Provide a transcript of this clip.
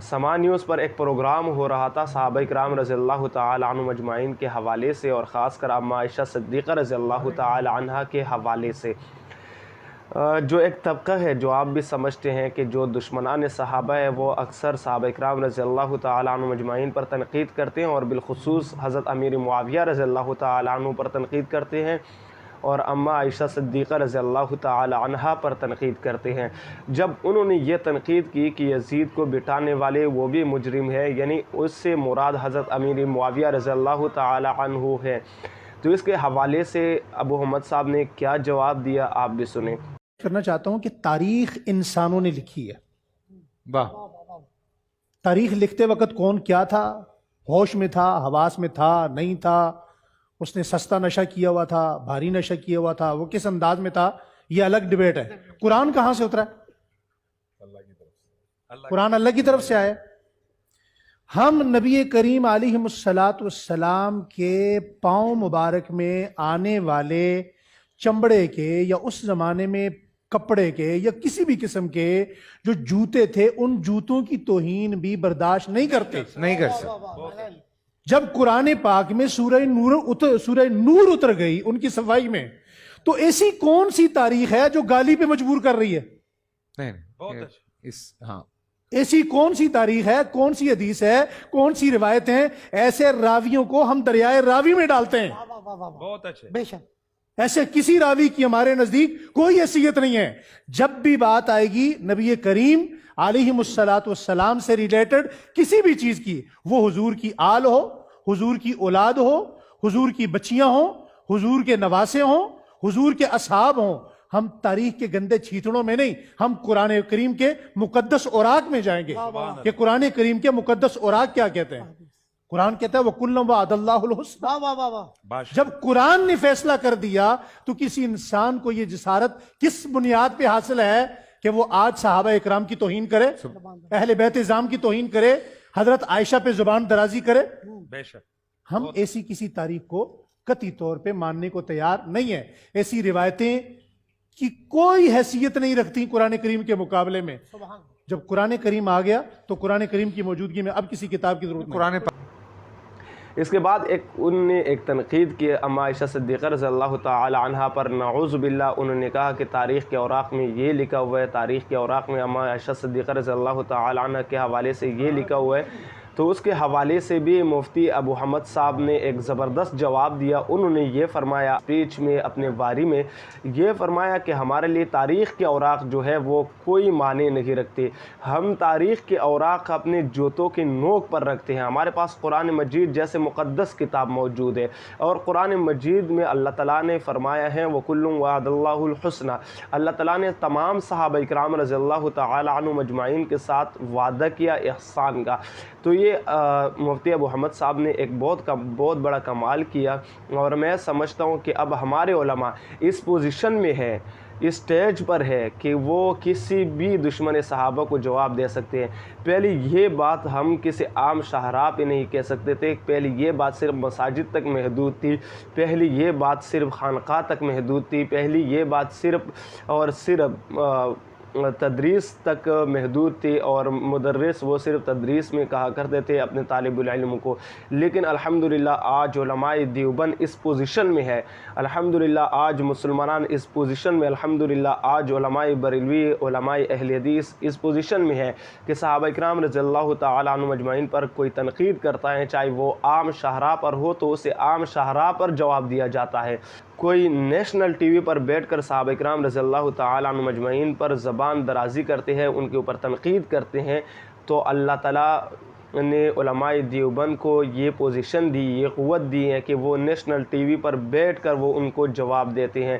سما نیوز پر ایک پروگرام ہو رہا تھا صحابہ کرام رضی اللہ تعالی عنہ مجمعین کے حوالے سے، اور خاص کر اماں عائشہ صدیقہ رضی اللہ تعالی عنہ کے حوالے سے۔ جو ایک طبقہ ہے، جو آپ بھی سمجھتے ہیں کہ جو دشمنان صحابہ ہے، وہ اکثر صحابہ کرام رضی اللہ تعالی عنہ مجمعین پر تنقید کرتے ہیں، اور بالخصوص حضرت امیر معاویہ رضی اللہ تعالی عنہ پر تنقید کرتے ہیں، اور اماں عائشہ صدیقہ رضی اللہ تعالی عنہا پر تنقید کرتے ہیں۔ جب انہوں نے یہ تنقید کی کہ یزید کو بٹھانے والے وہ بھی مجرم ہے، یعنی اس سے مراد حضرت امیر معاویہ رضی اللہ تعالی عنہ ہے، تو اس کے حوالے سے ابو حمد صاحب نے کیا جواب دیا، آپ بھی سنیں۔ کرنا چاہتا ہوں کہ تاریخ انسانوں نے لکھی ہے۔ واہ، تاریخ لکھتے وقت کون کیا تھا، ہوش میں تھا، حواس میں تھا، نہیں تھا، اس نے سستا نشہ کیا ہوا تھا، بھاری نشہ کیا ہوا تھا، وہ کس انداز میں تھا، یہ الگ ڈیبیٹ ہے۔ قرآن کہاں سے اترا ہے؟ قرآن اللہ کی طرف سے آیا ہے۔ ہم نبی کریم علیہ السلام کے پاؤں مبارک میں آنے والے چمڑے کے یا اس زمانے میں کپڑے کے یا کسی بھی قسم کے جو جوتے تھے، ان جوتوں کی توہین بھی برداشت نہیں کرتے۔ نہیں کر سکتا۔ جب قرآن پاک میں سورہ نور اتر گئی ان کی صفائی میں، تو ایسی کون سی تاریخ ہے جو گالی پہ مجبور کر رہی ہے؟ نہیں، ہاں، ایسی کون سی تاریخ ہے، کون سی حدیث ہے، کون سی روایتیں؟ ایسے راویوں کو ہم دریائے راوی میں ڈالتے ہیں۔ بہت اچھے۔ بے شک ایسے کسی راوی کی ہمارے نزدیک کوئی حیثیت نہیں ہے۔ جب بھی بات آئے گی نبی کریم علیہ السلام سے ریلیٹڈ کسی بھی چیز کی، وہ حضور کی آل ہو، حضور کی اولاد ہو، حضور کی بچیاں ہوں، حضور کے نواسے ہوں، حضور کے اصحاب ہوں، ہم تاریخ کے گندے چھیتڑوں میں نہیں، ہم قرآن کریم کے مقدس اوراق میں جائیں گے کہ قرآن کریم کے مقدس اوراق کیا کہتے ہیں۔ قرآن کہتا ہے وَكُلًّا وَعَدَ اللَّهُ الْحُسْنَى۔ جب قرآن نے فیصلہ کر دیا تو کسی انسان کو یہ جسارت کس بنیاد پہ حاصل ہے کہ وہ آج صحابہ اکرام کی توہین کرے، اہل بیت اعظام کی توہین کرے، حضرت عائشہ پہ زبان درازی کرے؟ بے شک۔ ہم ایسی کسی تاریخ کو قطعی طور پہ ماننے کو تیار نہیں ہے۔ ایسی روایتیں کی کوئی حیثیت نہیں رکھتی قرآن کریم کے مقابلے میں۔ جب قرآن کریم آ گیا تو قرآن کریم کی موجودگی میں اب کسی کتاب کی ضرورت نہیں۔ قرآن اس کے بعد انہوں نے ایک تنقید کی اماں عائشہ صدیقہ رضی اللہ تعالی عنہا پر، نعوذ باللہ۔ انہوں نے کہا کہ تاریخ کے اوراق میں یہ لکھا ہوا ہے، تاریخ کے اوراق میں اماں عائشہ صدیقہ رضی اللہ تعالی عنہ کے حوالے سے یہ لکھا ہوا ہے، تو اس کے حوالے سے بھی مفتی ابو حمد صاحب نے ایک زبردست جواب دیا۔ انہوں نے یہ فرمایا اسپیچ میں، اپنے واری میں یہ فرمایا کہ ہمارے لیے تاریخ کے اوراق جو ہے وہ کوئی معنی نہیں رکھتے، ہم تاریخ کے اوراق اپنے جوتوں کے نوک پر رکھتے ہیں۔ ہمارے پاس قرآن مجید جیسے مقدس کتاب موجود ہے، اور قرآن مجید میں اللہ تعالیٰ نے فرمایا ہے وَكُلٌّ وَعَدَ اللَّهُ الْحُسْنَى۔ اللہ تعالیٰ نے تمام صحابہ کرام رضی اللہ تعالی عنہ مجمعین کے ساتھ وعدہ کیا احسان کا۔ تو یہ مفتی ابو حمد صاحب نے ایک بہت بڑا کمال کیا، اور میں سمجھتا ہوں کہ اب ہمارے علماء اس پوزیشن میں ہے، اس سٹیج پر ہے کہ وہ کسی بھی دشمن صحابہ کو جواب دے سکتے ہیں۔ پہلے یہ بات ہم کسی عام شاہراہ پہ نہیں کہہ سکتے تھے، پہلے یہ بات صرف مساجد تک محدود تھی، پہلے یہ بات صرف خانقاہ تک محدود تھی، پہلے یہ بات صرف اور صرف تدریس تک محدود تھی، اور مدرس وہ صرف تدریس میں کہا کرتے تھے اپنے طالب العلم کو۔ لیکن الحمدللہ آج علماء دیوبند اس پوزیشن میں ہے، الحمدللہ آج مسلمان اس پوزیشن میں، الحمدللہ آج علماء بریلوی، علماء اہل حدیث اس پوزیشن میں ہے کہ صحابہ کرام رضی اللہ تعالی عنہ مجمعین پر کوئی تنقید کرتا ہے، چاہے وہ عام شاہراہ پر ہو تو اسے عام شاہراہ پر جواب دیا جاتا ہے۔ کوئی نیشنل ٹی وی پر بیٹھ کر صحابہ کرام رضی اللہ تعالی عنہ مجمعین پر زبان درازی کرتے ہیں، ان کے اوپر تنقید کرتے ہیں، تو اللہ تعالیٰ نے علماء دیوبند کو یہ پوزیشن دی، یہ قوت دی ہے کہ وہ نیشنل ٹی وی پر بیٹھ کر وہ ان کو جواب دیتے ہیں۔